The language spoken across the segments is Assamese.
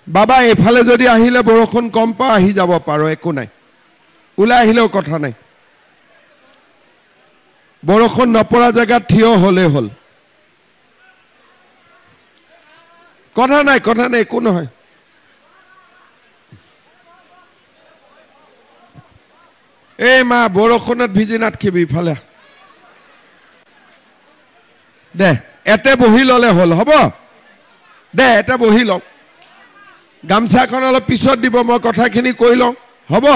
বাবা এফালে যদি আহিলে বৰষুণ কম পা আহি যাব পাৰো একো নাই ওলাই আহিলেও কথা নাই বৰষুণ নপৰা জায়গাত থিয় হলে হল কথা নাই একো নহয় এই মা বৰষুণত ভিজি নাথকিবি ইফালে দে এতে বহি ললে হল হ'ব দে এতে বহি লওক গামছাখন অলপ পিছত দিব মই কথাখিনি কৈ লওঁ হ'ব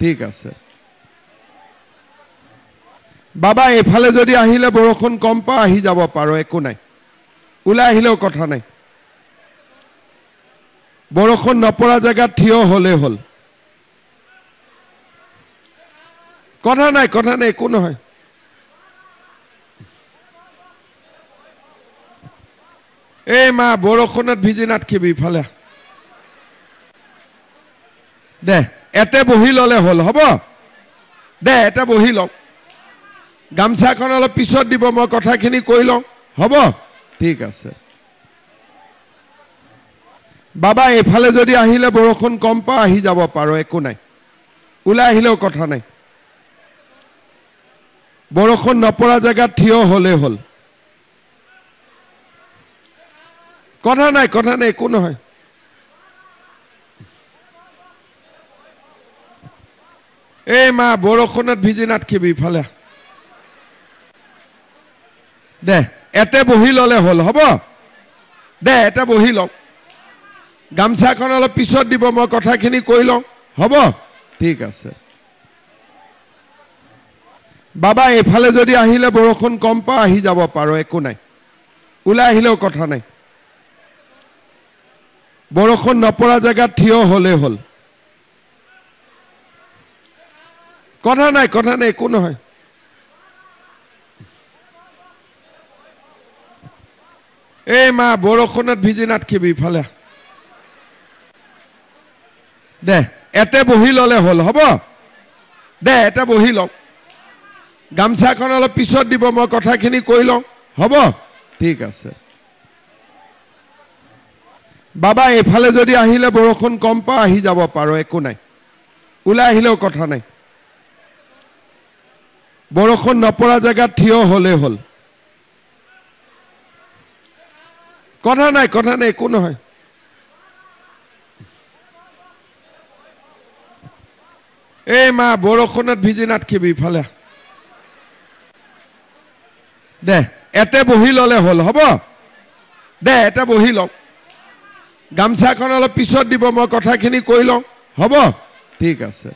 ঠিক আছে বাবা এফালে যদি আহিলে বৰষুণ কম পা আহি যাব পাৰো একো নাই ওলাই আহিলেও কথা নাই বৰষুণ নপৰা জায়গাত থিয় হলে হল কথা নাই একো নহয় এই মা বৰষুণত ভিজি নাথকিবি ইফালে দে এতে বহি ললে হল হ'ব দে এতে বহি লওক গামছাখন অলপ পিছত দিব মই কথাখিনি কৈ লওঁ হ'ব ঠিক আছে বাবা এফালে যদি আহিলে বৰষুণ কম পা আহি যাব পাৰো একো নাই ওলাই আহিলেও কথা নাই বৰষুণ নপৰা জায়গাত থিয় হলে হল কথা নাই একো নহয় এই মা বৰষুণত ভিজি নাথকিবি ইফালে দে এতে বহি ললে হল হ'ব দে এতে বহি লওক গামছাখন অলপ পিছত দিব মই কথাখিনি কৈ লওঁ হ'ব ঠিক আছে বাবা এফালে যদি আহিলে বৰষুণ কম পা আহি যাব পাৰো একো নাই ওলাই আহিলেও কথা নাই বৰষুণ নপৰা জায়গাত থিয় হলে হল কথা নাই একো নহয় এই মা বৰষুণত ভিজি নাথকিবি ইফালে দে এতে বহি ললে হল হ'ব দে এতে বহি লওক গামছাখন অলপ পিছত দিব মই কথাখিনি কৈ লওঁ হ'ব ঠিক আছে বাবা এফালে যদি আহিলে বৰষুণ কম পা আহি যাব পাৰো একো নাই ওলাই আহিলেও কথা নাই বৰষুণ নপৰা জায়গাত থিয় হলে হল কথা নাই একো নহয় এই মা বৰষুণত ভিজি নাথকিবি ইফালে দে এতে বহি ললে হল হ'ব দে এতে বহি লওক গামছাখন অলপ পিছত দিব মই কথাখিনি কৈ লওঁ হ'ব ঠিক আছে